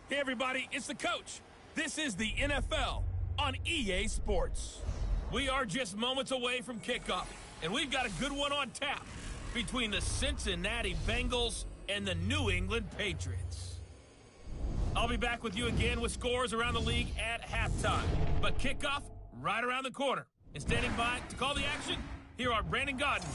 Hey everybody, it's the coach. This is the NFL on EA Sports. We are just moments away from kickoff, and we've got a good one on tap between the Cincinnati Bengals and the New England Patriots. I'll be back with you again with scores around the league at halftime. But kickoff right around the corner. And standing by to call the action, here are Brandon Godden.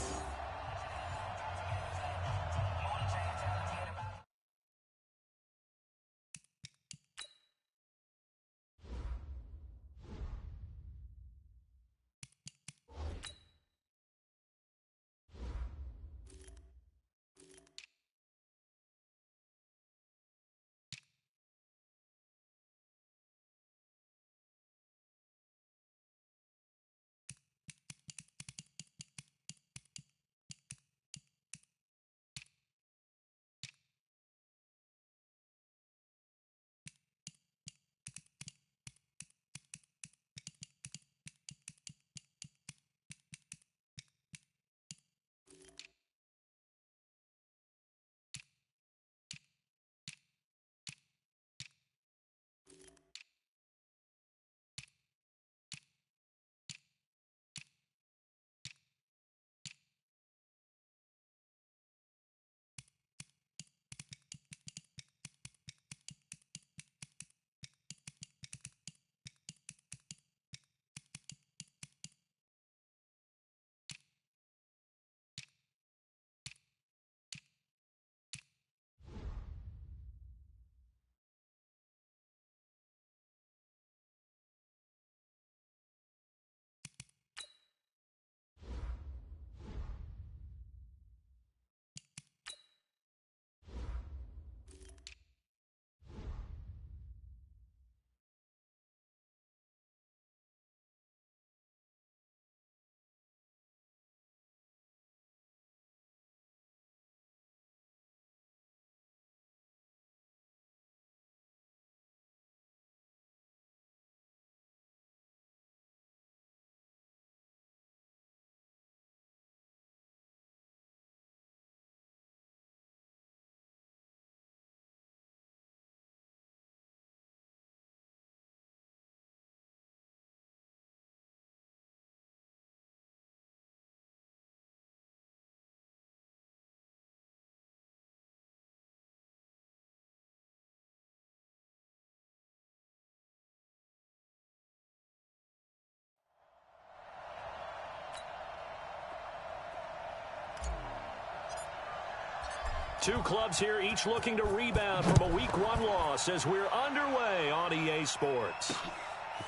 Two clubs here, each looking to rebound from a Week 1 loss as we're underway on EA Sports.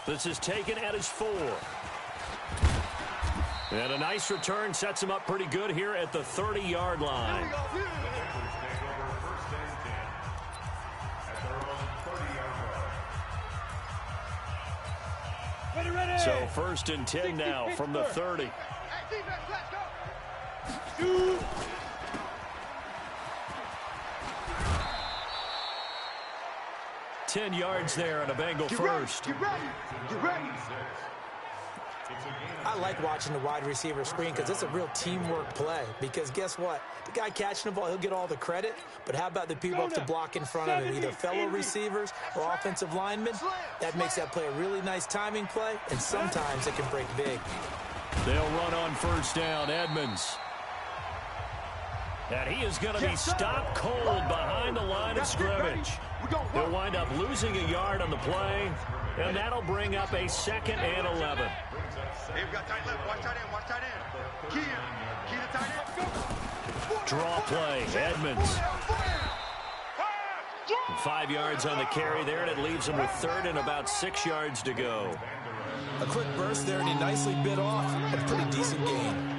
This is taken at his 4. And a nice return sets him up pretty good here at the 30-yard line. So 1st and 10 now from the 30. 10 yards there and a Bengal first. Get ready. I like watching the wide receiver screen because it's a real teamwork play. Because guess what? The guy catching the ball, he'll get all the credit. But how about the people up to block in front of him, either fellow receivers or offensive linemen? That makes that play a really nice timing play, and sometimes it can break big. They'll run on 1st down, Edmonds. And he is going to be stopped cold behind the line of scrimmage. They'll wind up losing a yard on the play, and that'll bring up a 2nd and 11. Hey, we got tight left. Watch tight end. Key to tight end. Draw play, Edmonds. 5 yards on the carry there, and it leaves him with 3rd and about 6 yards to go. A quick burst there, and he nicely bit off a pretty decent gain.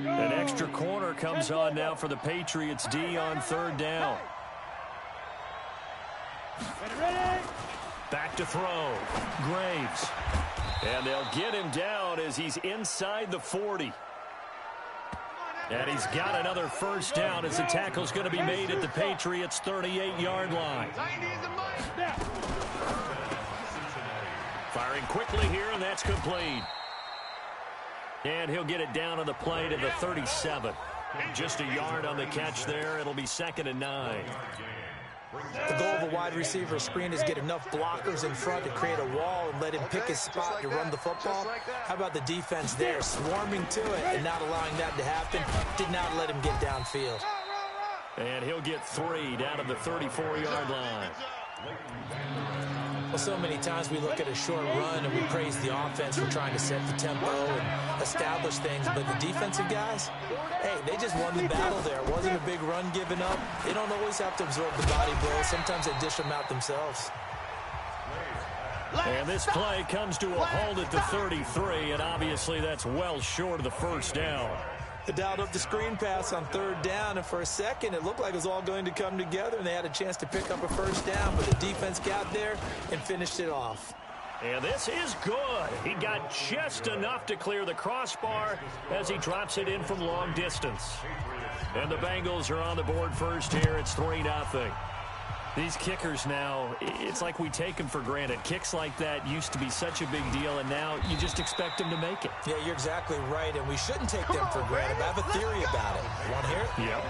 An extra corner comes on now for the Patriots D on 3rd down. Back to throw. Graves. And they'll get him down as he's inside the 40. And he's got another 1st down as the tackle's going to be made at the Patriots' 38-yard line. Firing quickly here, and that's complete. And he'll get it down on the play to the 37. Just a yard on the catch there. It'll be 2nd and 9. The goal of a wide receiver screen is get enough blockers in front to create a wall and let him pick his spot to run the football. How about the defense there, swarming to it and not allowing that to happen? Did not let him get downfield. And he'll get 3 down to the 34-yard line. Well, so many times we look at a short run and we praise the offense for trying to set the tempo and establish things, but the defensive guys, hey, they just won the battle there. It wasn't a big run given up. They don't always have to absorb the body blows. Sometimes they dish them out themselves. And this play comes to a halt at the 33, and obviously that's well short of the first down. They dialed up the screen pass on 3rd down, and for a second it looked like it was all going to come together, and they had a chance to pick up a first down, but the defense got there and finished it off. And this is good. He got just enough to clear the crossbar as he drops it in from long distance. And the Bengals are on the board first here. It's 3-0. These kickers now, it's like we take them for granted. Kicks like that used to be such a big deal, and now you just expect them to make it. Yeah, you're exactly right, and we shouldn't take them for granted. But I have a theory about it. You want to hear it? Yep.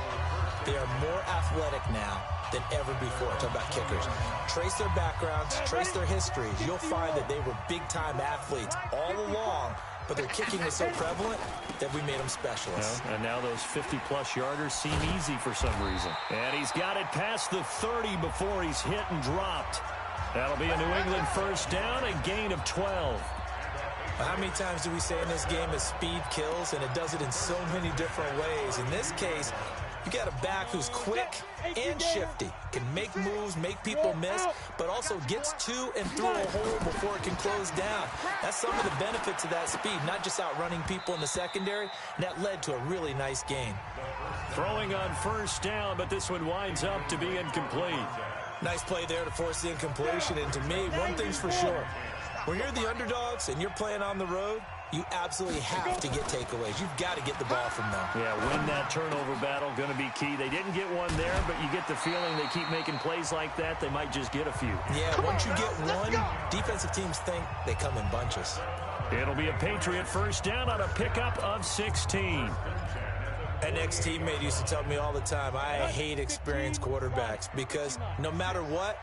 They are more athletic now than ever before. Talk about kickers. Trace their backgrounds, trace their histories. You'll find that they were big-time athletes all along, but their kicking was so prevalent that we made them specialists. And now those 50-plus yarders seem easy for some reason. And he's got it past the 30 before he's hit and dropped. That'll be a New England first down, a gain of 12. Well, how many times do we say in this game that speed kills, and it does it in so many different ways? In this case, you got a back who's quick and shifty, can make moves, make people miss, but also gets to and through a hole before it can close down. That's some of the benefits of that speed, not just outrunning people in the secondary, and that led to a really nice gain. Throwing on first down, but this one winds up to be incomplete. Nice play there to force the incompletion, and to me, one thing's for sure. When you're the underdogs and you're playing on the road, you absolutely have to get takeaways. You've got to get the ball from them. Yeah, win that turnover battle, going to be key. They didn't get one there, but you get the feeling they keep making plays like that, they might just get a few. Yeah, once you get one, defensive teams think they come in bunches. It'll be a Patriot first down on a pickup of 16. An ex-teammate used to tell me all the time, I hate experienced quarterbacks because no matter what,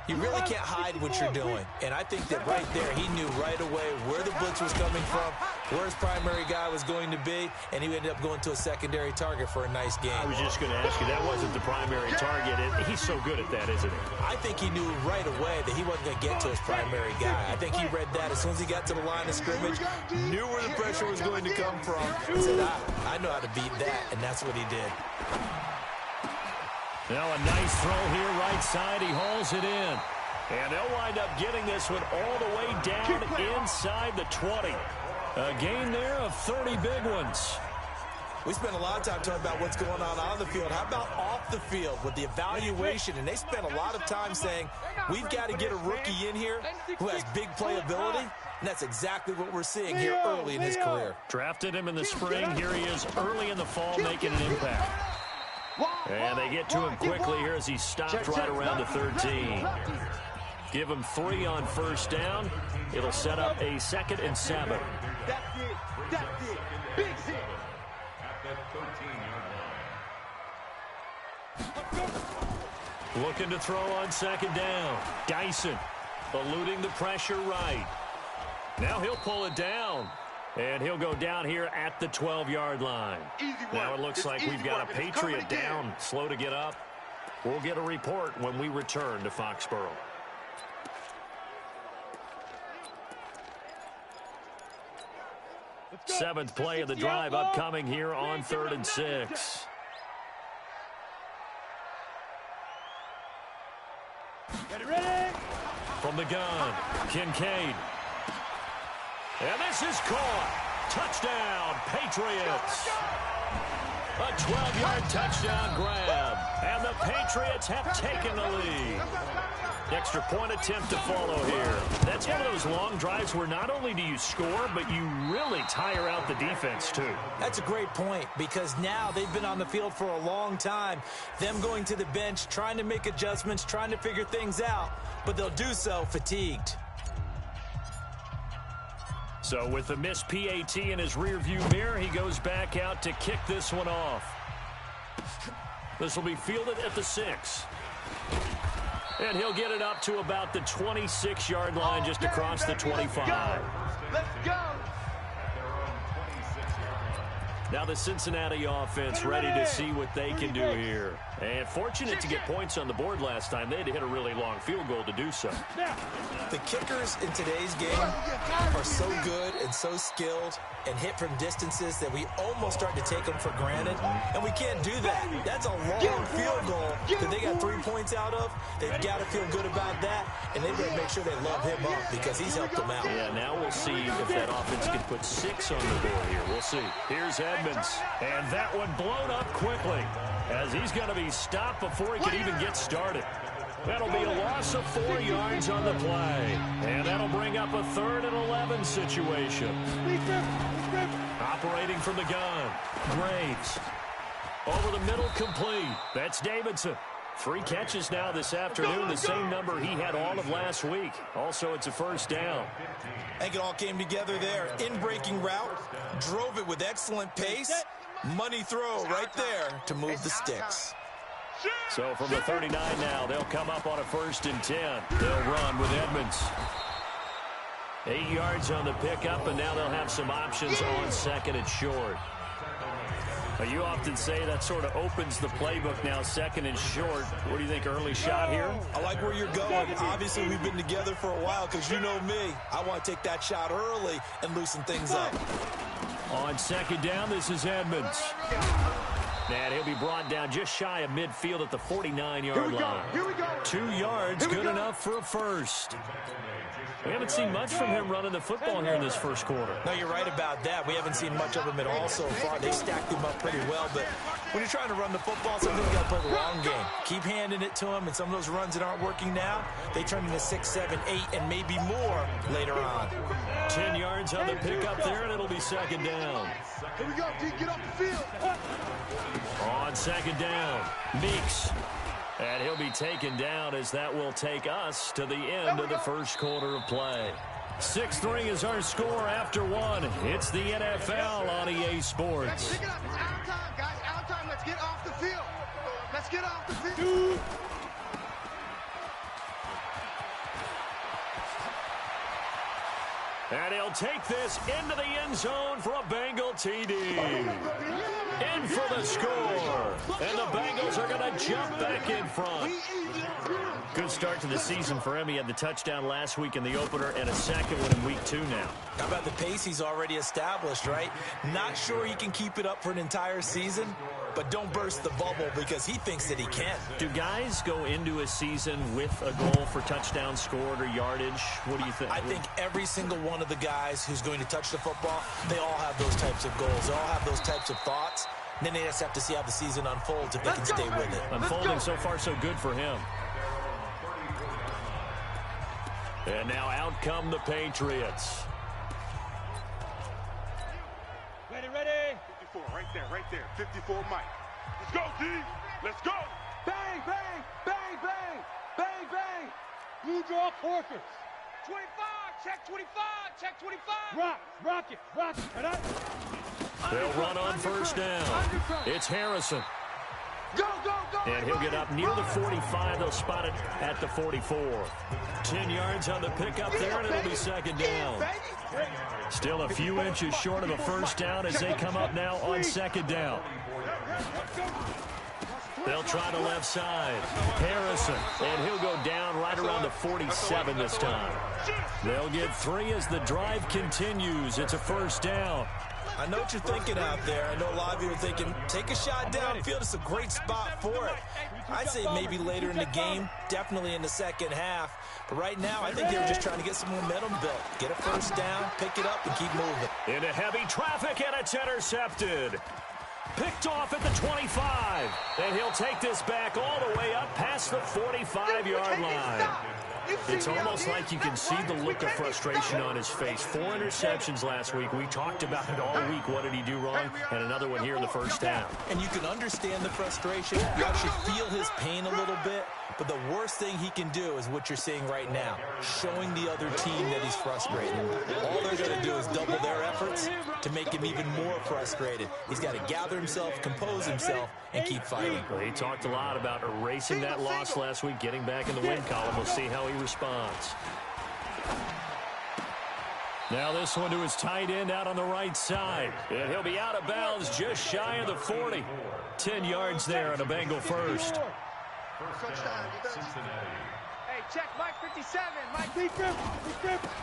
you really can't hide what you're doing. And I think that right there, he knew right away where the blitz was coming from, where his primary guy was going to be, and he ended up going to a secondary target for a nice game. I was just going to ask you, that wasn't the primary target. He's so good at that, isn't he? I think he knew right away that he wasn't going to get to his primary guy. I think he read that as soon as he got to the line of scrimmage, knew where the pressure was going to come from, and said, I know how to beat that, and that's what he did. Now a nice throw here, right side. He hauls it in. And they'll wind up getting this one all the way down inside the 20. A gain there of 30 big ones. We spent a lot of time talking about what's going on the field. How about off the field with the evaluation? And they spent a lot of time saying, we've got to get a rookie in here who has big playability. And that's exactly what we're seeing here early in his career. Drafted him in the spring. Here he is early in the fall making an impact. And they get to him quickly here as he stopped right around the 13. Give him 3 on first down. It'll set up a 2nd and 7. Looking to throw on 2nd down. Dyson eluding the pressure right. Now he'll pull it down. And he'll go down here at the 12-yard line. Now it looks like we've got a Patriot down, slow to get up. We'll get a report when we return to Foxborough. Seventh play of the drive upcoming here on 3rd and 6. From the gun, Kincaid. And this is caught. Touchdown, Patriots. A 12-yard touchdown grab. And the Patriots have taken the lead. Extra point attempt to follow here. That's one of those long drives where not only do you score, but you really tire out the defense, too. That's a great point because now they've been on the field for a long time. Them going to the bench, trying to make adjustments, trying to figure things out, but they'll do so fatigued. So with the missed PAT in his rearview mirror, he goes back out to kick this one off. This will be fielded at the 6. And he'll get it up to about the 26-yard line, just across the 25. Let's go. Now the Cincinnati offense ready to see what they can do here. And fortunate to get points on the board last time. They had to hit a really long field goal to do so. The kickers in today's game are so good and so skilled and hit from distances that we almost start to take them for granted. And we can't do that. That's a long field goal that they got 3 points out of. They've got to feel good about that. And they better make sure they love him up because he's helped them out. Yeah, now we'll see if that offense can put 6 on the board here. We'll see. Here's Edmonds. And that one blown up quickly as he's going to be stopped before he can even get started. That'll be a loss of 4 yards on the play. And that'll bring up a 3rd and 11 situation. Operating from the gun. Graves. Over the middle, complete. That's Davidson. 3 catches now this afternoon, the same number he had all of last week. Also, it's a first down. I think it all came together there. In-breaking route. Drove it with excellent pace. Money throw right there to move the sticks. So from the 39 now, they'll come up on a 1st and 10. They'll run with Edmonds. 8 yards on the pickup, and now they'll have some options on 2nd and short. You often say that sort of opens the playbook now, 2nd and short. What do you think, early shot here? I like where you're going. Obviously, we've been together for a while because you know me. I want to take that shot early and loosen things up. On 2nd down, this is Edmonds. And he'll be brought down just shy of midfield at the 49-yard line. Here we go. 2 yards, good enough for a first. We haven't seen much from him running the football here in this first quarter. No, you're right about that. We haven't seen much of him at all so far. They stacked him up pretty well, but when you're trying to run the football, sometimes you got to play the long game. Keep handing it to him, and some of those runs that aren't working now, they turn into 6, 7, 8, and maybe more later on. 10 yards on the pickup there, and it'll be 2nd down. Here we go, D. Get off the field. On 2nd down, Meeks. And he'll be taken down as that will take us to the end of the first quarter of play. 6-3 is our score after 1. It's the NFL on EA Sports. Pick it up. It's our time, guys. Our time. Let's get off the field. Let's get off the field. And he'll take this into the end zone for a Bengal TD. In for the score. And the Bengals are going to jump back in front. Good start to the season for him. He had the touchdown last week in the opener and a second one in week 2 now. How about the pace he's already established, right? Not sure he can keep it up for an entire season, but don't burst the bubble because he thinks that he can. Do guys go into a season with a goal for touchdowns scored or yardage? What do you think? I think every single one of the guys who's going to touch the football, they all have those types of goals. They all have those types of thoughts. And then they just have to see how the season unfolds if they can stay with it. Unfolding so far so good for him. And now out come the Patriots. Ready. 54, right there. 54, Mike. Let's go, D. Let's go. Bang, bang, bang, bang, bang, bang. Blue draw Corkers. 25, check 25. Rock it. Right. They'll run on first down. It's Harrison. Go. And he'll get up near the 45. They'll spot it at the 44. 10 yards on the pickup there, and it'll be 2nd down. Still a few inches short of a first down as they come up now on 2nd down. They'll try the left side. Harrison, and he'll go down right around the 47 this time. They'll get 3 as the drive continues. It's a first down. I know what you're thinking out there. I know a lot of you are thinking, take a shot downfield. It's a great spot for it. I'd say maybe later in the game, definitely in the second half. But right now, I think they're just trying to get some momentum built. Get a first down, pick it up, and keep moving. Into heavy traffic, and it's intercepted. Picked off at the 25. And he'll take this back all the way up past the 45-yard line. It's almost like you can see the look of frustration on his face. 4 interceptions last week. We talked about it all week. What did he do wrong? And another one here in the first half. And you can understand the frustration. You actually feel his pain a little bit. But the worst thing he can do is what you're seeing right now, showing the other team that he's frustrated. All they're going to do is double their efforts to make him even more frustrated. He's got to gather himself, compose himself, and keep fighting. Well, he talked a lot about erasing that loss last week, getting back in the win column. We'll see how he responds. Now this one to his tight end out on the right side. And he'll be out of bounds just shy of the 40. 10 yards there on a Bengal first. Hey, check Mike 57. Mike.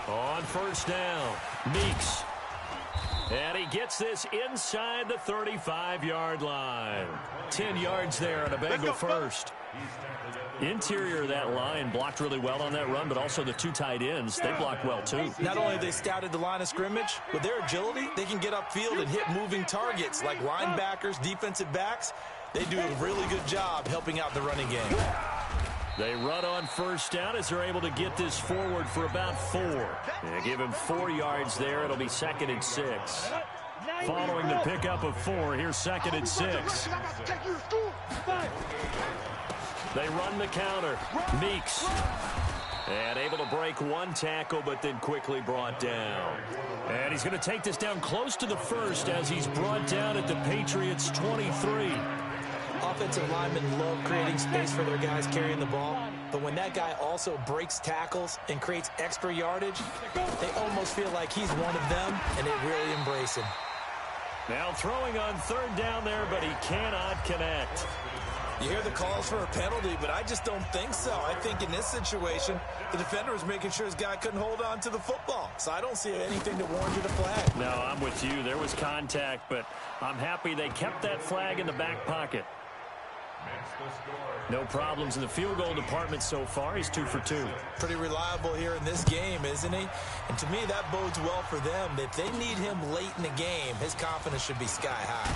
On first down, Meeks. And he gets this inside the 35-yard line. 10 yards there on a Bengal first. Interior of that line blocked really well on that run, but also the 2 tight ends, they blocked well too. Not only have they scouted the line of scrimmage, with their agility, they can get upfield and hit moving targets like linebackers, defensive backs. They do a really good job helping out the running game. They run on first down as they're able to get this forward for about 4. They give him 4 yards there. It'll be 2nd and 6. Following the pickup of 4, here's 2nd and 6. They run the counter. Meeks. And able to break 1 tackle, but then quickly brought down. And he's going to take this down close to the first as he's brought down at the Patriots' 23. Offensive linemen love creating space for their guys carrying the ball, but when that guy also breaks tackles and creates extra yardage, they almost feel like he's one of them, and they really embrace him. Now throwing on 3rd down there, but he cannot connect. You hear the calls for a penalty, but I just don't think so. I think in this situation, the defender was making sure his guy couldn't hold on to the football. So I don't see anything to warrant you to flag. No, I'm with you. There was contact, but I'm happy they kept that flag in the back pocket. No problems in the field goal department so far. He's 2 for 2. Pretty reliable here in this game, isn't he? And to me, that bodes well for them. If they need him late in the game, his confidence should be sky high.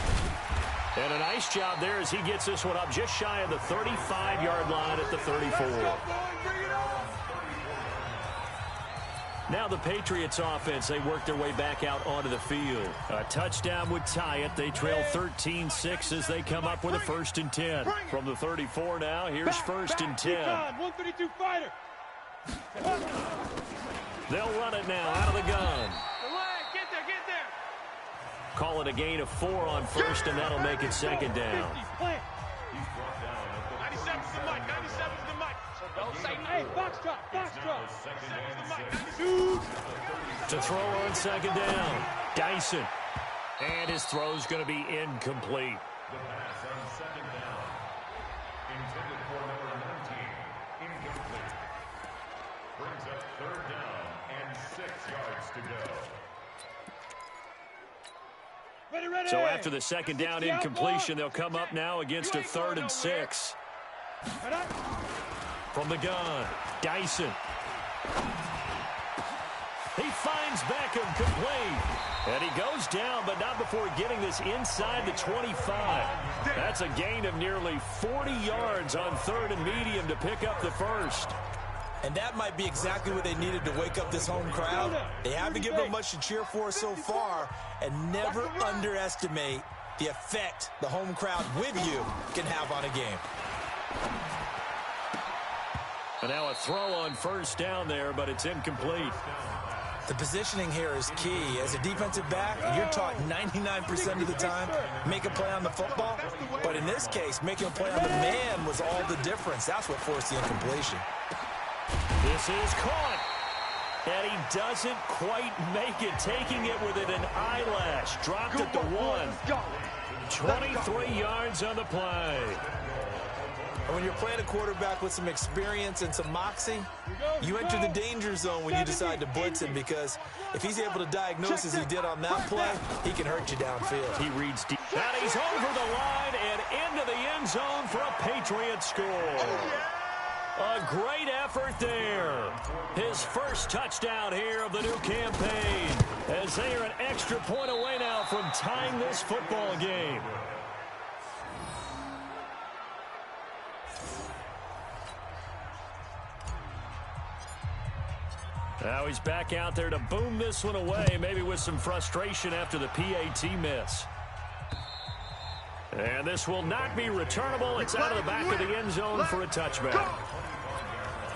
And a nice job there as he gets this one up just shy of the 35-yard line at the 34. Now the Patriots offense, they work their way back out onto the field. A touchdown would tie it. They trail 13-6 as they come up with a 1st and 10. From the 34 now, here's 1st and 10. 132 fighter. They'll run it now out of the gun. Get there. Call it a gain of 4 on 1st, and that'll make it 2nd down. 97's the mic. 97's the mic. So don't say no. Hey, box drop. To throw on 2nd down, Dyson. And his throw's going to be incomplete. The pass on 2nd down. Intended for number 19. Incomplete. Brings up 3rd down and 6 yards to go. Ready. So after the 2nd down incompletion, they'll come up now against a 3rd and 6. From the gun, Dyson. He finds Beckham complete. And he goes down, but not before getting this inside the 25. That's a gain of nearly 40 yards on 3rd and medium to pick up the 1st. And that might be exactly what they needed to wake up this home crowd. They haven't given them much to cheer for so far, and never underestimate the effect the home crowd with you can have on a game. And now a throw on 1st down there, but it's incomplete. The positioning here is key. As a defensive back, you're taught 99% of the time, make a play on the football. But in this case, making a play on the man was all the difference. That's what forced the incompletion. This is caught. And he doesn't quite make it, taking it within an eyelash. Dropped at the 1. 23 yards on the play. And when you're playing a quarterback with some experience and some moxie, you enter the danger zone when you decide to blitz him, because if he's able to diagnose as he did on that play, he can hurt you downfield. He reads deep. And he's over the line and into the end zone for a Patriots score. A great effort there. His first touchdown here of the new campaign, as they are an extra point away now from tying this football game. Now he's back out there to boom this one away, maybe with some frustration after the PAT miss. And this will not be returnable. It's out of the back of the end zone for a touchback.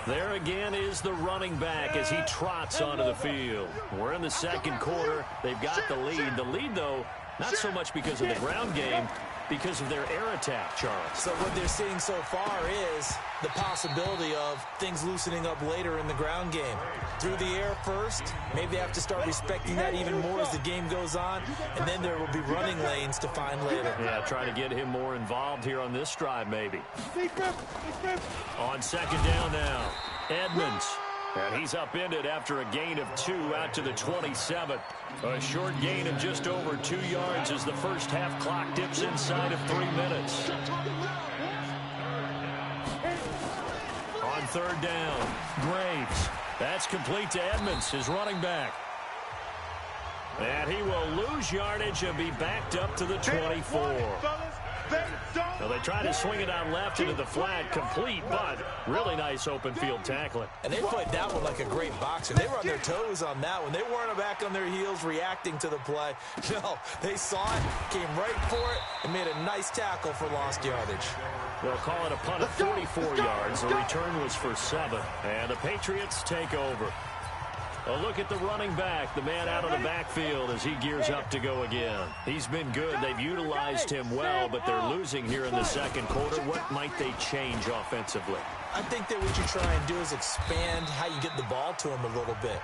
There again is the running back as he trots onto the field. We're in the second quarter. They've got the lead. The lead, though, not so much because of the ground game, because of their air attack, Charles. So what they're seeing so far is the possibility of things loosening up later in the ground game. Through the air first, maybe they have to start respecting that even more as the game goes on, and then there will be running lanes to find later. Yeah, try to get him more involved here on this drive, maybe. On second down now, Edmonds. And he's upended after a gain of 2 out to the 27. A short gain of just over 2 yards as the first half clock dips inside of 3 minutes. On third down, Graves. That's complete to Edmonds, his running back. And he will lose yardage and be backed up to the 24. Well, they try to swing it out left into the flat, complete, but really nice open field tackling. And they played that one like a great boxer. They were on their toes on that one. They weren't back on their heels reacting to the play. No, they saw it, came right for it, and made a nice tackle for lost yardage. They'll call it a punt of 44 yards. The return was for 7, and the Patriots take over. A look at the running back, the man out of the backfield as he gears up to go again. He's been good. They've utilized him well, but they're losing here in the second quarter. What might they change offensively? I think that what you try and do is expand how you get the ball to him a little bit.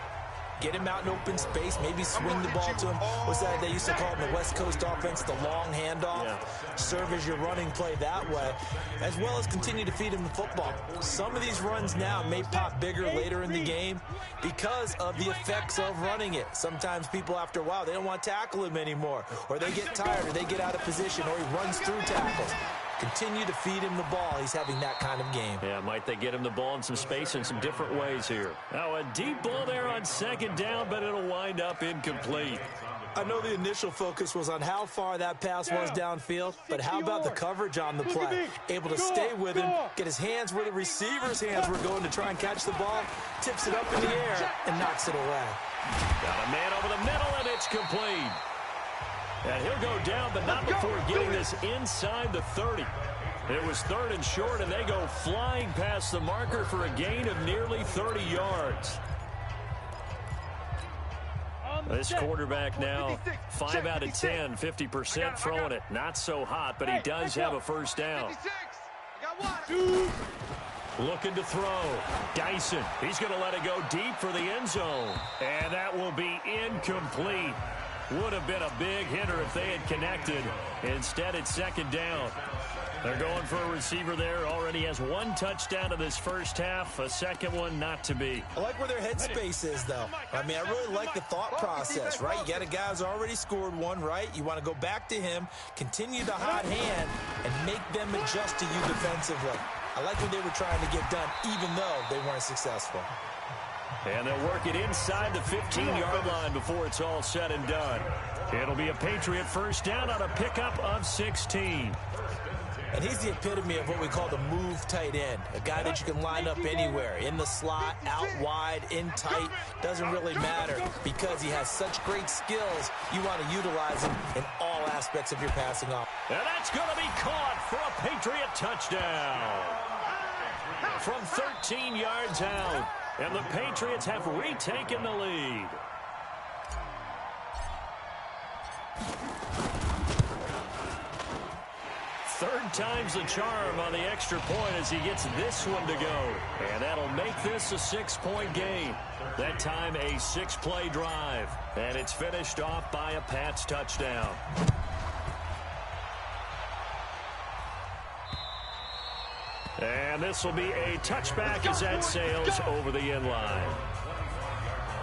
Get him out in open space, maybe swing the ball to him. What's that they used to call it in the West Coast offense, the long handoff? Yeah. Serve as your running play that way, as well as continue to feed him the football. Some of these runs now may pop bigger later in the game because of the effects of running it. Sometimes people, after a while, they don't want to tackle him anymore, or they get tired, or they get out of position, or he runs through tackles. Continue to feed him the ball. He's having that kind of game. Yeah, might they get him the ball in some space in some different ways here. Now a deep ball there on second down, but it'll wind up incomplete. I know the initial focus was on how far that pass was downfield, but how about the coverage on the play? Able to stay with him, get his hands where the receiver's hands were going to try and catch the ball, tips it up in the air, and knocks it away. Got a man over the middle, and it's complete. And he'll go down, but not before getting this inside the 30. It was 3rd and short, and they go flying past the marker for a gain of nearly 30 yards. This quarterback now, 5 out of 10, 50% throwing it. Not so hot, but he does have a first down. Looking to throw. Dyson, he's going to let it go deep for the end zone. And that will be incomplete. Would have been a big hitter if they had connected. Instead, it's second down. They're going for a receiver there. Already has 1 touchdown in this first half. A second one not to be. I like where their headspace is, though. I mean, I really like the thought process, right? You got a guy who's already scored one, right? You want to go back to him, continue the hot hand, and make them adjust to you defensively. I like what they were trying to get done, even though they weren't successful. And they'll work it inside the 15-yard line before it's all said and done. It'll be a Patriot first down on a pickup of 16. And he's the epitome of what we call the move tight end. A guy that you can line up anywhere. In the slot, out wide, in tight. Doesn't really matter because he has such great skills. You want to utilize him in all aspects of your passing off. And that's going to be caught for a Patriot touchdown. From 13 yards out. And the Patriots have retaken the lead. Third time's the charm on the extra point as he gets this one to go. And that'll make this a 6-point game. That time a 6-play drive. And it's finished off by a Pats touchdown. And this will be a touchback as that sails over the end line.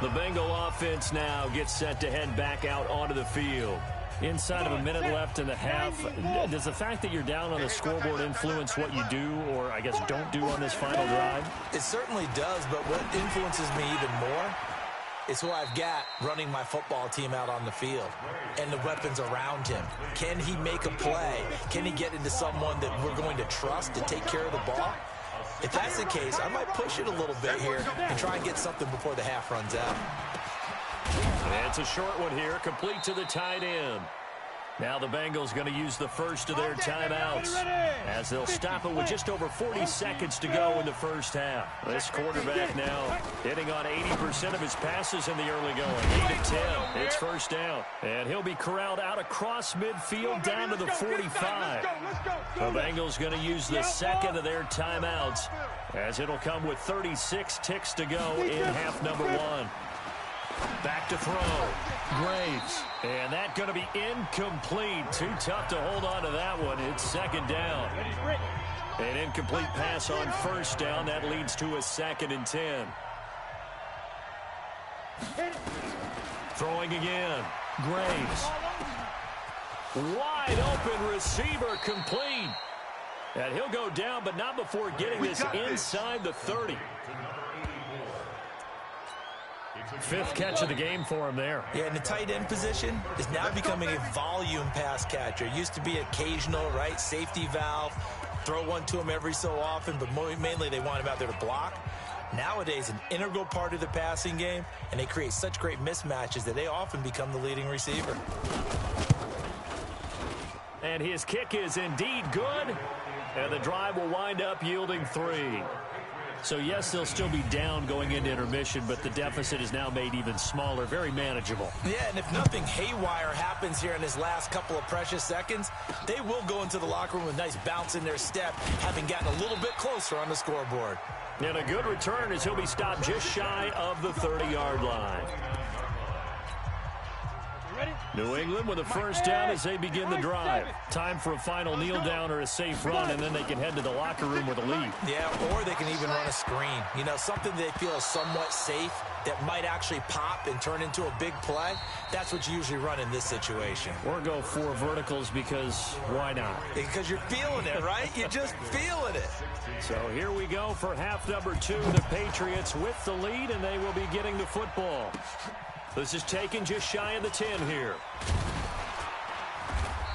The Bengal offense now gets set to head back out onto the field. Inside of a minute left in the half, does the fact that you're down on the scoreboard influence what you do or, I guess, don't do on this final drive? It certainly does, but what influences me even more is who I've got running my football team out on the field and the weapons around him. Can he make a play? Can he get into someone that we're going to trust to take care of the ball? If that's the case, I might push it a little bit here and try and get something before the half runs out. And it's a short one here, complete to the tight end. Now the Bengals going to use the first of their timeouts as they'll stop it with just over 40 seconds to go in the first half. This quarterback now hitting on 80% of his passes in the early going. 8 of 10. It's first down. And he'll be corralled out across midfield down to the 45. The Bengals going to use the second of their timeouts as it'll come with 36 ticks to go in half number one. Back to throw. Graves. And that going to be incomplete. Too tough to hold on to that one. It's second down. An incomplete pass on first down. That leads to a 2nd and 10. Throwing again. Graves. Wide open receiver complete. And he'll go down, but not before getting this inside the 30. 5th catch of the game for him there. Yeah, and the tight end position is now becoming a volume pass catcher. It used to be occasional, right? Safety valve, throw one to him every so often, but mainly they want him out there to block. Nowadays, an integral part of the passing game, and they create such great mismatches that they often become the leading receiver. And his kick is indeed good, and the drive will wind up yielding 3. So, yes, they'll still be down going into intermission, but the deficit is now made even smaller, very manageable. Yeah, and if nothing haywire happens here in his last couple of precious seconds, they will go into the locker room with a nice bounce in their step, having gotten a little bit closer on the scoreboard. And a good return as he'll be stopped just shy of the 30-yard line. New England with a first down as they begin the drive. Time for a final kneel down or a safe run, and then they can head to the locker room with a lead. Yeah, or they can even run a screen. You know, something they feel is somewhat safe that might actually pop and turn into a big play. That's what you usually run in this situation. Or go 4 verticals because why not? Because you're feeling it, right? You're just feeling it. So here we go for half number 2. The Patriots with the lead, and they will be getting the football. This is taken just shy of the 10 here.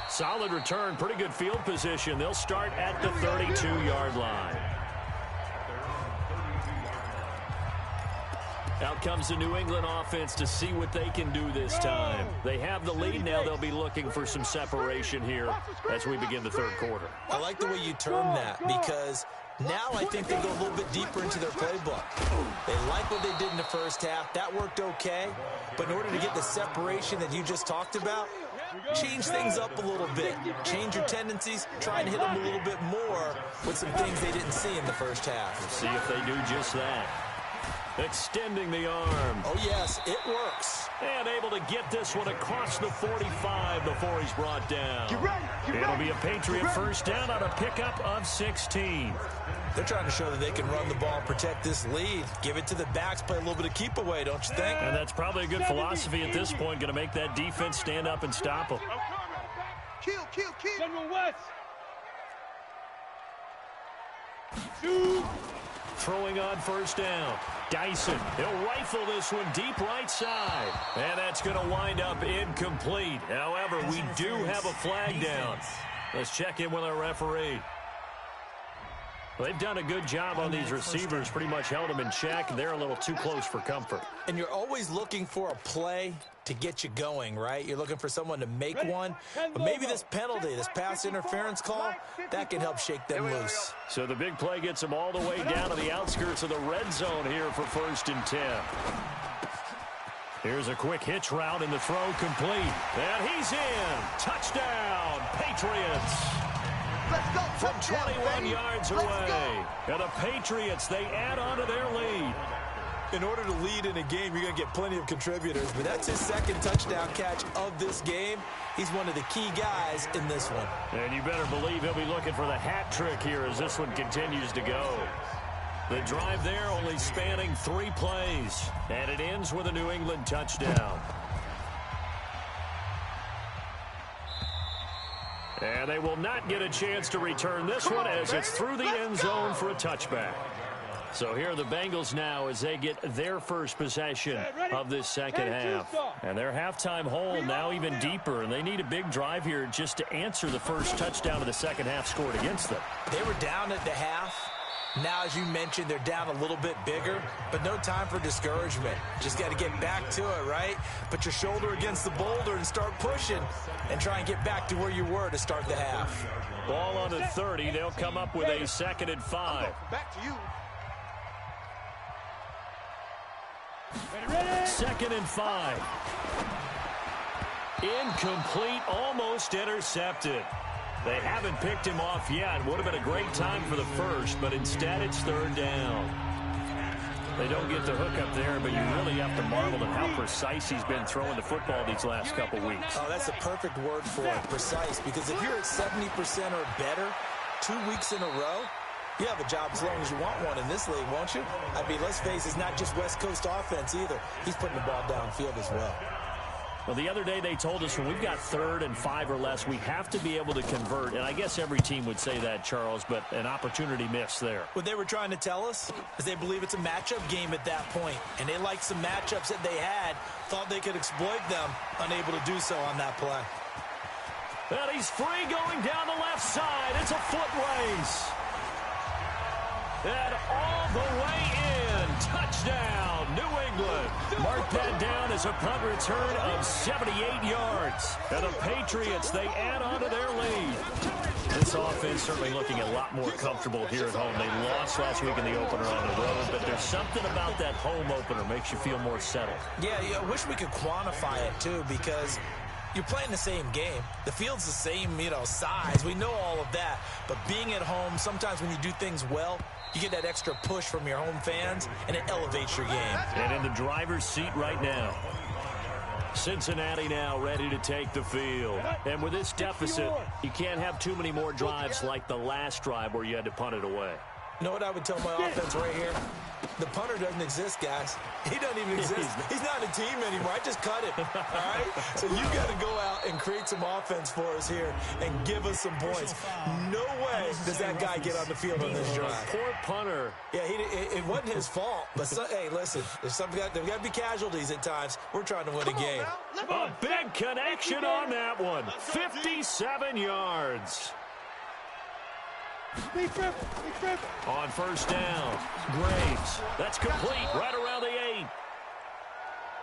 Solid return, pretty good field position. They'll start at the 32-yard line. Out comes the New England offense to see what they can do this time. They have the lead now. They'll be looking for some separation here as we begin the third quarter. I like the way you term that because now I think they go a little bit deeper into their playbook. They like what they did in the first half. That worked okay. But in order to get the separation that you just talked about, change things up a little bit. Change your tendencies. Try and hit them a little bit more with some things they didn't see in the first half. We'll see if they do just that. Extending the arm. Oh, yes, it works. And able to get this one across the 45 before he's brought down. It'll be a Patriot first down on a pickup of 16. They're trying to show that they can run the ball, protect this lead. Give it to the backs, play a little bit of keep away, don't you think? And that's probably a good philosophy at this point, going to make that defense stand up and stop them. Kill. General West. Throwing on first down. Dyson, he'll rifle this one deep right side. And that's going to wind up incomplete. However, we do have a flag down. Let's check in with our referee. They've done a good job on these receivers, pretty much held them in check. They're a little too close for comfort. And you're always looking for a play to get you going, right? You're looking for someone to make one. But maybe this penalty, this pass interference call, that can help shake them loose. So the big play gets them all the way down to the outskirts of the red zone here for 1st and 10. Here's a quick hitch route and the throw complete. And he's in. Touchdown, Patriots. From 21 yards away. And the Patriots, they add on to their lead. In order to lead in a game, you're going to get plenty of contributors, but that's his 2nd touchdown catch of this game. He's one of the key guys in this one. And you better believe he'll be looking for the hat trick here as this one continues to go. The drive there only spanning 3 plays, and it ends with a New England touchdown. And they will not get a chance to return this one as it's through the end zone for a touchback. So here are the Bengals now as they get their first possession of this second half. And their halftime hole now even deeper, and they need a big drive here just to answer the first touchdown of the second half scored against them. They were down at the half. Now, as you mentioned, they're down a little bit bigger, but no time for discouragement. Just got to get back to it, right? Put your shoulder against the boulder and start pushing and try and get back to where you were to start the half. Ball on the 30. They'll come up with a 2nd and 5. Back to you. 2nd and 5. Incomplete, almost intercepted. They haven't picked him off yet. Would have been a great time for the first, but instead it's 3rd down. They don't get the hook up there, but you really have to marvel at how precise he's been throwing the football these last couple weeks. Oh, that's a perfect word for it, precise, because if you're at 70% or better 2 weeks in a row, you have a job as long as you want one in this league, won't you? I mean, let's face it, it's not just West Coast offense either. He's putting the ball downfield as well. Well, the other day they told us when we've got 3rd and 5 or less, we have to be able to convert. And I guess every team would say that, Charles, but an opportunity missed there. What they were trying to tell us is they believe it's a matchup game at that point. And they liked some matchups that they had, thought they could exploit them, unable to do so on that play. And he's free going down the left side. It's a foot race. And all the way in. Touchdown, New England. Mark that down as a punt return of 78 yards. And the Patriots, they add on to their lead. This offense certainly looking a lot more comfortable here at home. They lost last week in the opener on the road, but there's something about that home opener makes you feel more settled. Yeah, I wish we could quantify it, too, because you're playing the same game. The field's the same, size. We know all of that. But being at home, sometimes when you do things well, you get that extra push from your home fans, and it elevates your game. And in the driver's seat right now. Cincinnati now ready to take the field. And with this deficit, you can't have too many more drives like the last drive where you had to punt it away. You know what I would tell my offense right here? The punter doesn't exist, guys. He doesn't even exist. He's not a team anymore. I just cut him, all right? So you got to go out and create some offense for us here and give us some points. No way does that guy get on the field on this drive. Poor punter. Yeah, it wasn't his fault. But, hey, listen, there's got to be casualties at times. We're trying to win a game. A big connection on that one. 57 yards. On 1st down, Graves. That's complete right around the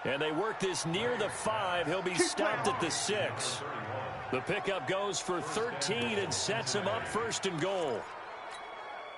8. And they work this near the 5. He'll be stopped at the 6. The pickup goes for 13 and sets him up 1st and goal.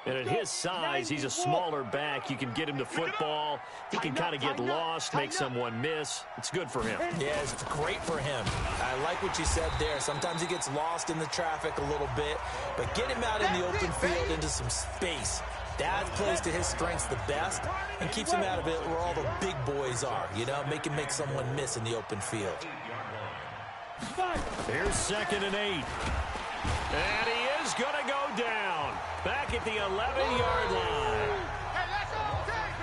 And at his size, he's a smaller back. You can get him to football. He can kind of get lost, make someone miss. It's good for him. Yeah, it's great for him. I like what you said there. Sometimes he gets lost in the traffic a little bit, but get him out in the open field into some space. That plays to his strengths the best and keeps him out of it where all the big boys are, make him make someone miss in the open field. Here's 2nd and 8. And he is going to go down. Back at the 11-yard line.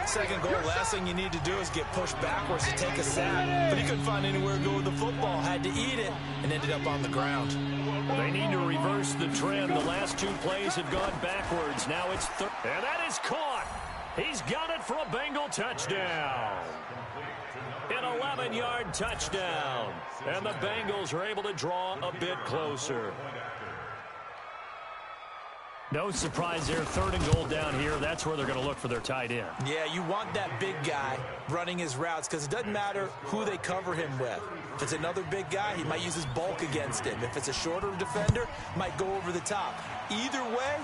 Second goal, last thing you need to do is get pushed backwards to take a sack. But he couldn't find anywhere to go with the football. Had to eat it and ended up on the ground. They need to reverse the trend. The last 2 plays have gone backwards. Now it's third. And that is caught. He's got it for a Bengal touchdown. An 11-yard touchdown. And the Bengals are able to draw a bit closer. No surprise there. 3rd and goal down here. That's where they're going to look for their tight end. Yeah, you want that big guy running his routes because it doesn't matter who they cover him with. If it's another big guy, he might use his bulk against him. If it's a shorter defender, might go over the top. Either way,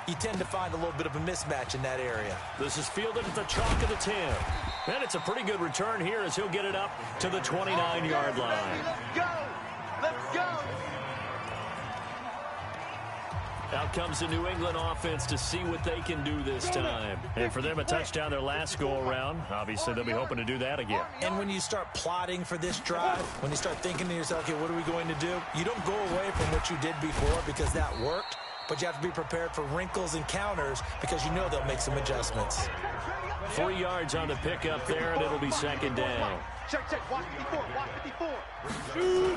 you tend to find a little bit of a mismatch in that area. This is fielded at the chalk of the 10. And it's a pretty good return here as he'll get it up to the 29-yard line. Let's go! Let's go! Out comes the New England offense to see what they can do this time. And for them, a touchdown their last go-around. Obviously, they'll be hoping to do that again. And when you start plotting for this drive, when you start thinking to yourself, okay, what are we going to do? You don't go away from what you did before because that worked, but you have to be prepared for wrinkles and counters because you know they'll make some adjustments. 3 yards on the pickup there, and it'll be 2nd down. Check, watch 54, watch 54.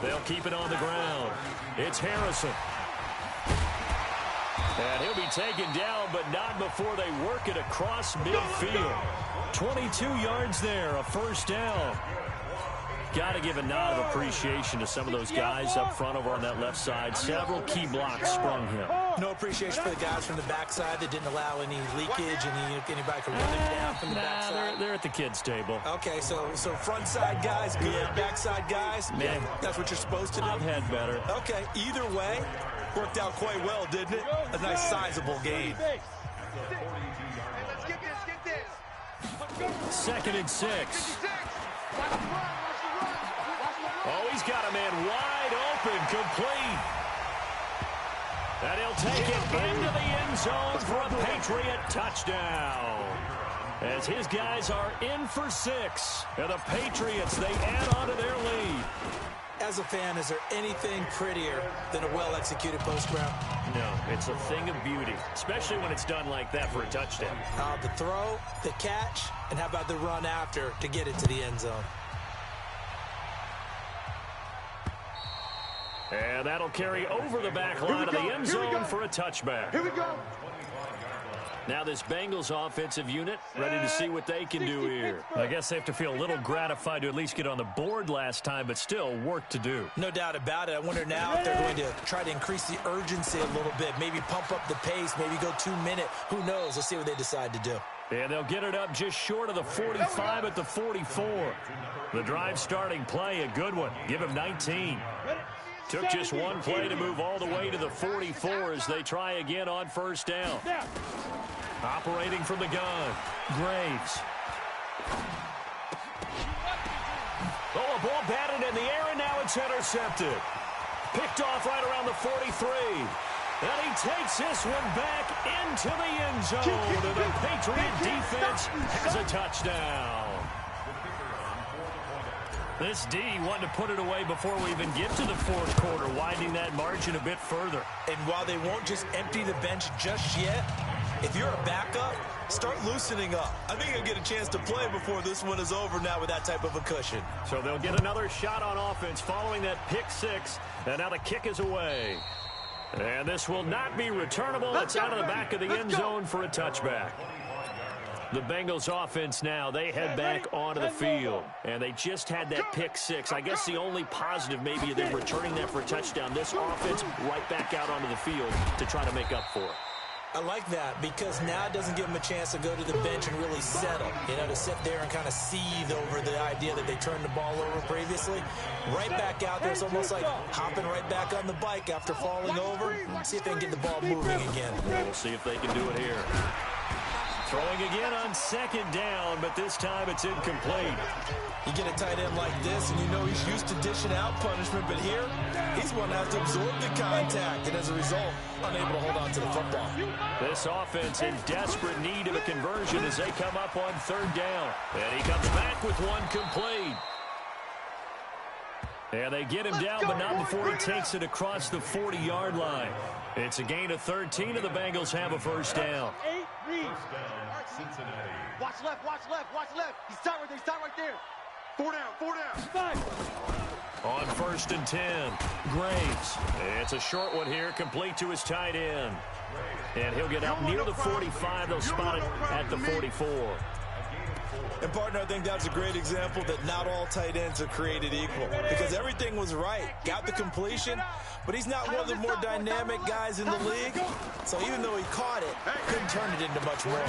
They'll keep it on the ground. It's Harrison. And he'll be taken down, but not before they work it across midfield. 22 yards there, a 1st down. Got to give a nod of appreciation to some of those guys up front over on that left side. Several key blocks sprung him. No appreciation for the guys from the backside that didn't allow any leakage, anybody could run it down from the backside. They're at the kids' table. Okay, so front side guys, good. Backside guys, Man, that's what you're supposed to do. I've had better. Okay, either way, worked out quite well, didn't it? A nice sizable gain. Let's get this. 2nd and 6. Oh, he's got a man wide open, complete. And he'll take it into the end zone for a Patriot touchdown. As his guys are in for 6. And the Patriots, they add on to their lead. As a fan, is there anything prettier than a well-executed post route? No, it's a thing of beauty, especially when it's done like that for a touchdown. The throw, the catch, and how about the run after to get it to the end zone? And that'll carry over the back line of the end zone for a touchback. Here we go. Now this Bengals offensive unit ready to see what they can do here. I guess they have to feel a little gratified to at least get on the board last time, but still work to do. No doubt about it. I wonder now if they're going to try to increase the urgency a little bit, maybe pump up the pace, maybe go 2-minute. Who knows? Let's see what they decide to do. And they'll get it up just short of the 45 at the 44. The drive starting play, a good one. Give him 19. Took just one play to move all the way to the 44 as they try again on first down. Operating from the gun, Graves. Oh, a ball batted in the air, and now it's intercepted. Picked off right around the 43. And he takes this one back into the end zone. And the Patriot defense has a touchdown. This D wanted to put it away before we even get to the fourth quarter, widening that margin a bit further. And while they won't just empty the bench just yet, if you're a backup, start loosening up. I think you'll get a chance to play before this one is over now with that type of a cushion. So they'll get another shot on offense following that pick 6. And now the kick is away. And this will not be returnable. It's out of the back of the end zone for a touchback. The Bengals offense now, they head back onto the field. And they just had that pick 6. I guess the only positive maybe of them returning that for a touchdown. This offense right back out onto the field to try to make up for it. I like that because now it doesn't give them a chance to go to the bench and really settle. You know, to sit there and kind of seethe over the idea that they turned the ball over previously. Right back out there. It's almost like hopping right back on the bike after falling over. See if they can get the ball moving again. We'll see if they can do it here. Throwing again on 2nd down, but this time it's incomplete. You get a tight end like this, and you know he's used to dishing out punishment, but here, he's one that has to absorb the contact, and as a result, unable to hold on to the football. This offense in desperate need of a conversion as they come up on 3rd down. And he comes back with one complete. And they get him down, but not before he takes it across the 40-yard line. It's a gain of 13, and the Bengals have a first down. Cincinnati. Watch left, watch left, watch left. He's tight right there, he's tight right there. 4 down. On 1st and 10, Graves. It's a short one here, complete to his tight end. And he'll get out near the 45. They'll spot it at the 44. And, partner, I think that's a great example that not all tight ends are created equal because everything was right. Got the completion, but he's not one of the more dynamic guys in the league. So even though he caught it, couldn't turn it into much more.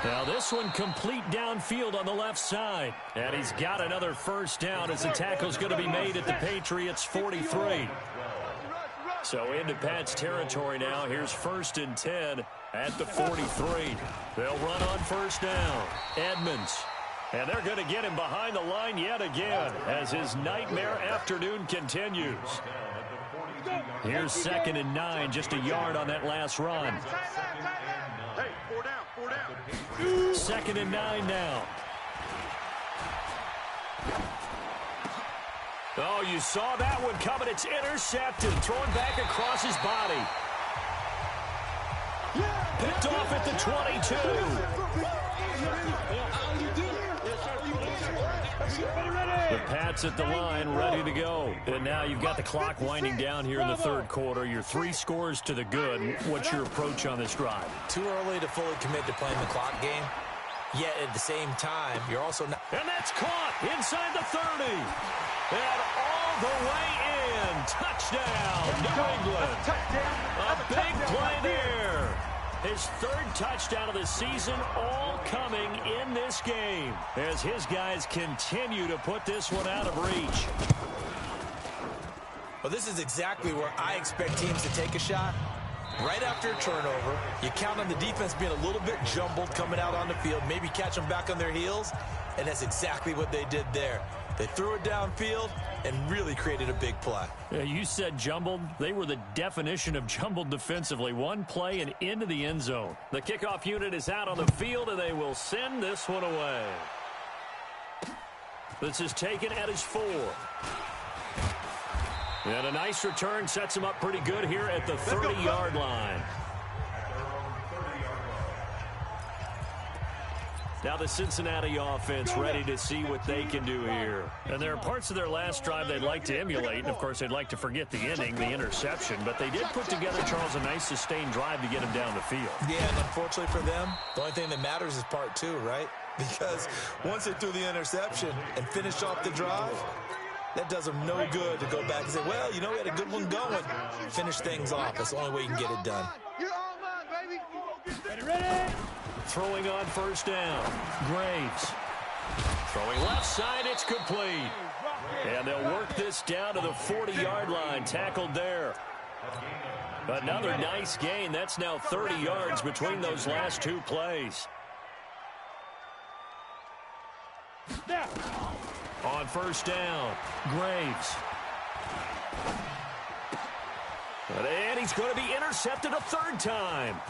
Now this one complete downfield on the left side. And he's got another first down as the tackle's going to be made at the Patriots' 43. So into Pat's territory now. Here's 1st and 10 at the 43. They'll run on first down. Edmonds. And they're going to get him behind the line yet again as his nightmare afternoon continues. Here's 2nd and 9, just a yard on that last run. Hey, 4 down. 2nd and 9 now. Oh, you saw that one coming. It's intercepted. Thrown back across his body. Picked off at the 22. The Pats at the line, ready to go. And now you've got the clock winding down here in the 3rd quarter. You're 3 scores to the good. What's your approach on this drive? Too early to fully commit to playing the clock game. Yet at the same time, you're also not. And that's caught inside the 30. And all the way in. Touchdown, New England. A big play there. His third touchdown of the season, all coming in this game as his guys continue to put this one out of reach. Well, this is exactly where I expect teams to take a shot. Right after a turnover, you count on the defense being a little bit jumbled coming out on the field, maybe catch them back on their heels, and that's exactly what they did there. They threw it downfield and really created a big play. Yeah, you said jumbled. They were the definition of jumbled defensively. One play and into the end zone. The kickoff unit is out on the field, and they will send this one away. This is taken at his 4. And a nice return sets him up pretty good here at the 30-yard line. Now the Cincinnati offense ready to see what they can do here. And there are parts of their last drive they'd like to emulate. And, of course, they'd like to forget the inning, the interception. But they did put together, Charles, a nice sustained drive to get him down the field. Yeah, and unfortunately for them, the only thing that matters is part 2, right? Because once they threw the interception and finished off the drive, that does them no good to go back and say, well, you know, we had a good one going. Finish things off. That's the only way you can get it done. Ready? Throwing on first down. Graves. Throwing left side, it's complete. And they'll work this down to the 40-yard line. Tackled there. Another nice gain. That's now 30 yards between those last 2 plays. On first down, Graves. And he's going to be intercepted a 3rd time.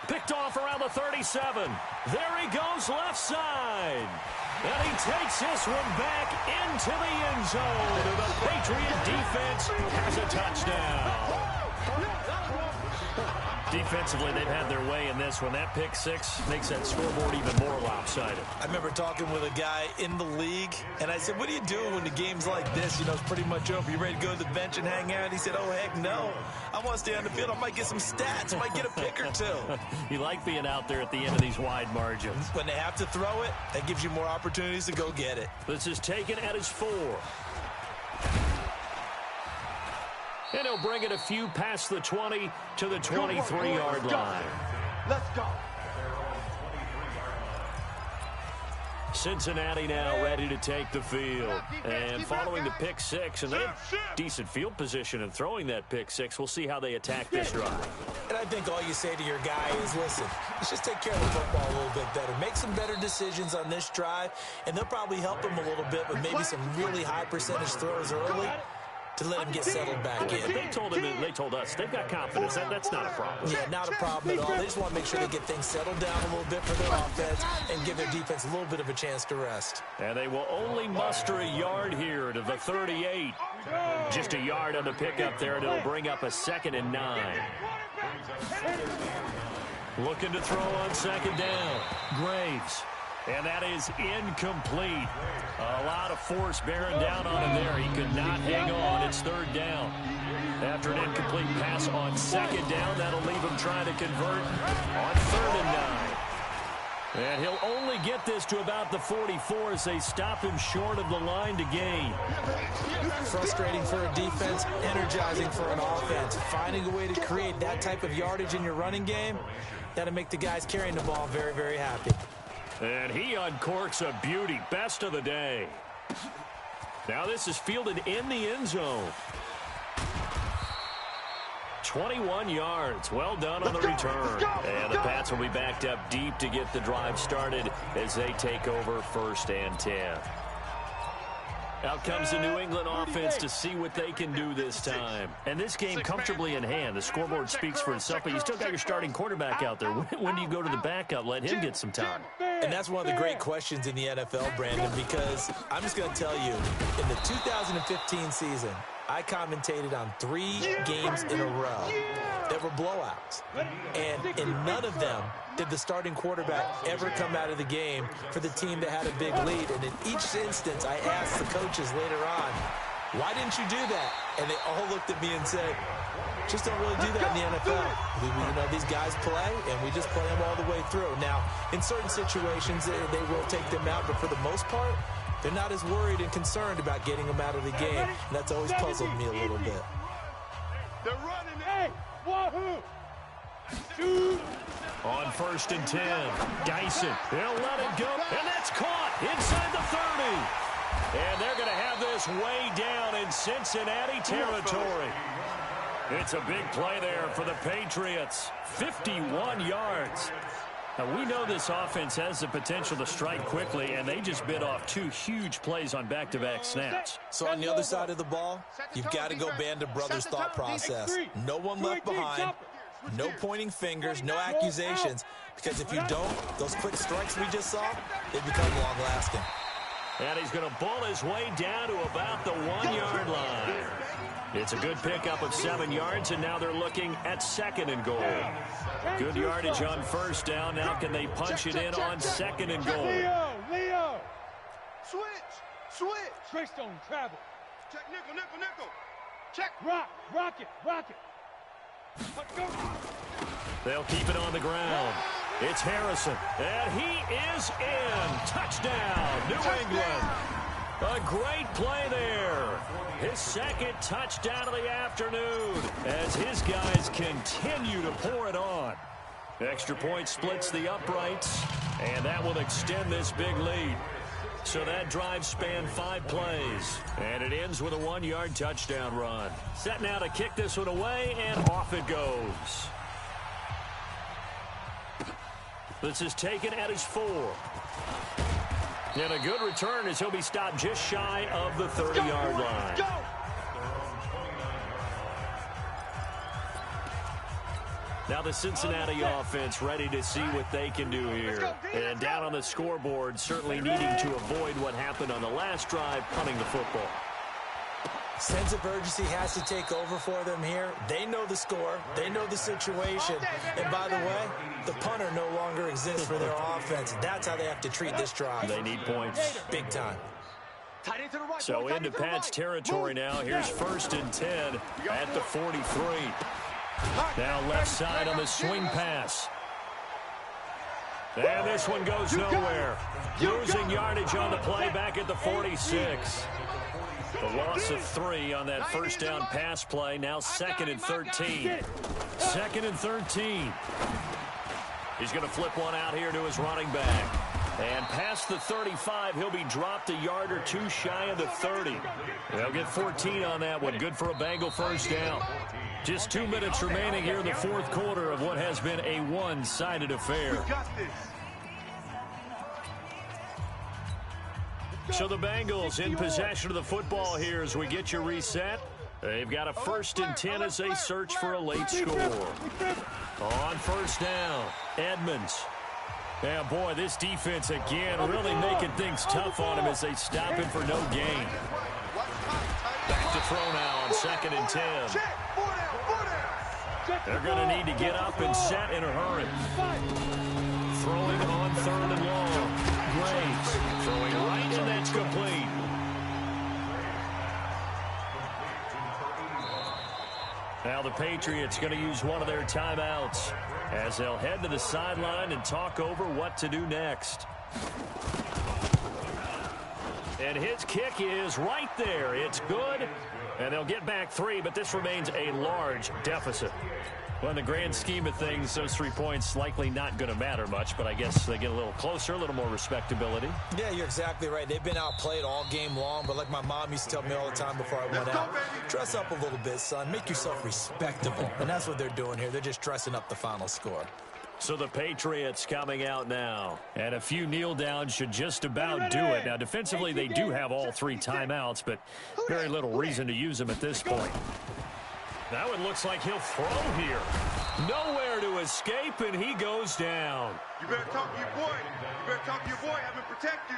Picked off around the 37. There he goes left side. And he takes this one back into the end zone. And the Patriot defense has a touchdown. Defensively, they've had their way in this one. That pick 6 makes that scoreboard even more lopsided. I remember talking with a guy in the league, and I said, what do you do when the game's like this? You know, it's pretty much over. You ready to go to the bench and hang out? He said, oh, heck no. I want to stay on the field. I might get some stats. I might get a pick or 2. You like being out there at the end of these wide margins. When they have to throw it, that gives you more opportunities to go get it. This is taken at his 4. And he'll bring it a few past the 20 to the 23-yard line. Let's go. Cincinnati now ready to take the field. And following the pick 6, and they have decent field position in throwing that pick 6. We'll see how they attack this drive. And I think all you say to your guy is, listen, let's just take care of the football a little bit better. Make some better decisions on this drive, and they'll probably help him a little bit with maybe some really high percentage throws early to let him get settled back in. They told us they've got confidence. That's not a problem. Yeah, not a problem at all. They just want to make sure they get things settled down a little bit for their offense and give their defense a little bit of a chance to rest. And they will only muster a yard here to the 38. Just a yard on the pickup there, and it'll bring up a 2nd and 9. Looking to throw on 2nd down. Graves. And that is incomplete. A lot of force bearing down on him there. He could not hang on. It's 3rd down. After an incomplete pass on 2nd down, that'll leave him trying to convert on 3rd and 9. And he'll only get this to about the 44 as they stop him short of the line to gain. Frustrating for a defense, energizing for an offense. Finding a way to create that type of yardage in your running game, that'll make the guys carrying the ball very, very happy. And he uncorks a beauty. Best of the day. Now this is fielded in the end zone. 21 yards. Well done on the return. And the Pats will be backed up deep to get the drive started as they take over 1st and 10. Out comes the New England offense to see what they can do this time. And this game comfortably in hand. The scoreboard speaks for itself, but you still got your starting quarterback out there. When do you go to the backup? Let him get some time. And that's one of the great questions in the NFL, Brandon, because I'm just going to tell you, in the 2015 season, I commentated on 3 games in a row that were blowouts. And in none of them did the starting quarterback ever come out of the game for the team that had a big lead. And in each instance, I asked the coaches later on, why didn't you do that? And they all looked at me and said, just don't really do that in the NFL. You know, these guys play, and we just play them all the way through. Now, in certain situations, they will take them out, but for the most part, They're not as worried and concerned about getting him out of the game, and that's always puzzled me a little bit. They're running. Hey, wahoo! Shoot! On 1st and 10, Dyson, he'll let it go, and that's caught inside the 30. And they're going to have this way down in Cincinnati territory. It's a big play there for the Patriots. 51 yards. Now, we know this offense has the potential to strike quickly, and they just bit off 2 huge plays on back-to-back snaps. So on the other side of the ball, you've got to go Band of Brothers thought process. No one left behind, no pointing fingers, no accusations, because if you don't, those quick strikes we just saw, they become long-lasting. And he's going to bull his way down to about the 1-yard line. It's a good pickup of 7 yards, and now they're looking at 2nd and goal. Good yardage on 1st down. Now can they punch it in on 2nd and goal? Leo! Switch! Greystone travel. Check nickel. Check. Rock it. Let's go. They'll keep it on the ground. It's Harrison, and he is in. Touchdown, New England. A great play there. His 2nd touchdown of the afternoon as his guys continue to pour it on. Extra point splits the uprights, and that will extend this big lead. So that drive spanned 5 plays, and it ends with a 1-yard touchdown run. Set now to kick this one away, and off it goes. This is taken at his 4. And a good return as he'll be stopped just shy of the 30-yard line. Now the Cincinnati offense ready to see what they can do here. And down on the scoreboard, certainly needing to avoid what happened on the last drive, punting the football. Sense of urgency has to take over for them here. They know the score. They know the situation. And by the way, the punter no longer exists for their offense. That's how they have to treat this drive. They need points. Big time. So into Pat's territory now. Here's 1st and 10 at the 43. Now left side on the swing pass. And this one goes nowhere. Losing yardage on the play back at the 46. The loss of 3 on that 1st down pass play. Now 2nd and 13. 2nd and 13. He's going to flip one out here to his running back. And past the 35, he'll be dropped a yard or 2 shy of the 30. They'll get 14 on that one. Good for a Bengal 1st down. Just 2 minutes remaining here in the 4th quarter of what has been a one-sided affair. So the Bengals in possession of the football here as we get you reset. They've got a 1st and 10 as they search for a late score. On 1st down, Edmonds. Yeah, boy, this defense again really making things tough on him as they stop him for no gain. Back to throw now on 2nd and 10. They're going to need to get up and set in a hurry. Throwing on 3rd and long. Graves throwing right, and that's complete. Now the Patriots going to use one of their timeouts as they'll head to the sideline and talk over what to do next. And his kick is right there. It's good. And they'll get back 3, but this remains a large deficit. Well, in the grand scheme of things, those 3 points likely not going to matter much, but I guess they get a little closer, a little more respectability. Yeah, you're exactly right. They've been outplayed all game long, but like my mom used to tell me all the time before I went out, dress up a little bit, son. Make yourself respectable. And that's what they're doing here. They're just dressing up the final score. So the Patriots coming out now. And a few kneel downs should just about do it. Now, defensively, they do have all 3 timeouts, but very little reason to use them at this point. That one looks like he'll throw here. Nowhere to escape, and he goes down. You better talk to your boy. You better talk to your boy. Have him protect you.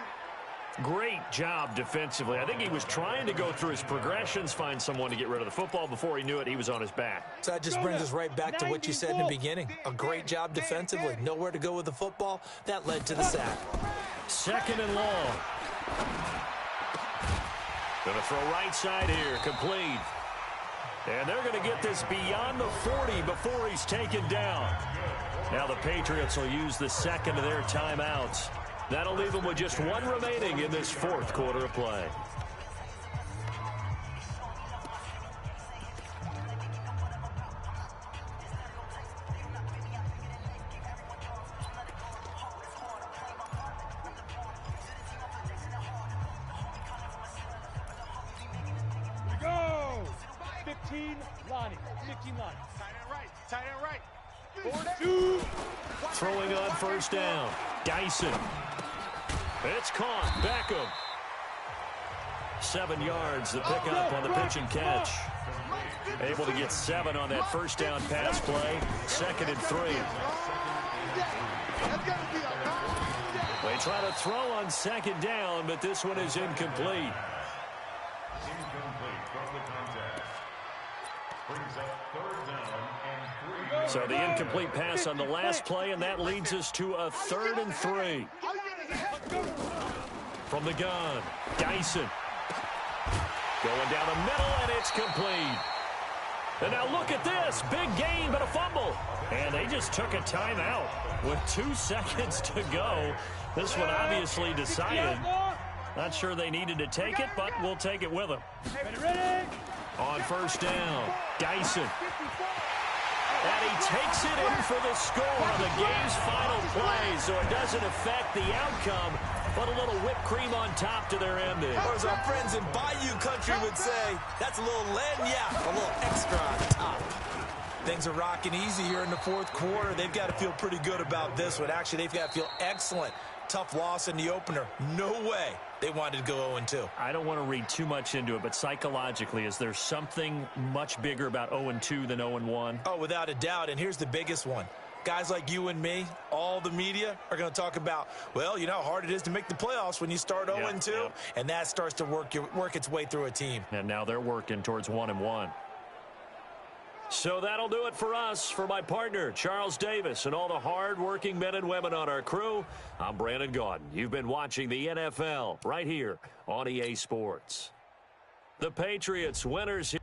Great job defensively. I think he was trying to go through his progressions, find someone to get rid of the football. Before he knew it, he was on his back. So that just brings us right back to what you said in the beginning. A great job defensively. Nowhere to go with the football. That led to the sack. 2nd and long. Going to throw right side here. Complete. And they're going to get this beyond the 40 before he's taken down. Now the Patriots will use the 2nd of their timeouts. That'll leave them with just one remaining in this fourth quarter of play. Go! 15, Lonnie. 15, Lonnie. Tight end right. Tight end right. Throwing on first down. Dyson. It's caught. Beckham. 7 yards, the pickup on the pitch and catch. Able to get 7 on that first down pass play. 2nd and 3. They try to throw on 2nd down, but this one is incomplete. Incomplete from the contest. Brings up 3rd down and 3. So the incomplete pass on the last play, and that leads us to a 3rd and 3. From the gun, Dyson. Going down the middle, and it's complete. And now look at this. Big gain, but a fumble. And they just took a timeout with 2 seconds to go. This one obviously decided. Not sure they needed to take it, but we'll take it with them. Ready? On first down, Dyson. And he takes it in for the score on the game's final play, so it doesn't affect the outcome, but a little whipped cream on top to their ending. Or as our friends in Bayou Country would say, that's a little lagniappe, a little extra on top. Things are rocking easy here in the fourth quarter. They've got to feel pretty good about this one. Actually, they've got to feel excellent. Tough loss in the opener. No way they wanted to go 0-2. I don't want to read too much into it, but psychologically, is there something much bigger about 0-2 than 0-1? Oh, without a doubt, and here's the biggest one. Guys like you and me, all the media, are going to talk about, well, you know how hard it is to make the playoffs when you start 0-2, and that starts to work its way through a team. And now they're working towards 1-1. So that'll do it for us. For my partner, Charles Davis, and all the hard-working men and women on our crew, I'm Brandon Gaudin. You've been watching the NFL right here on EA Sports. The Patriots winners here.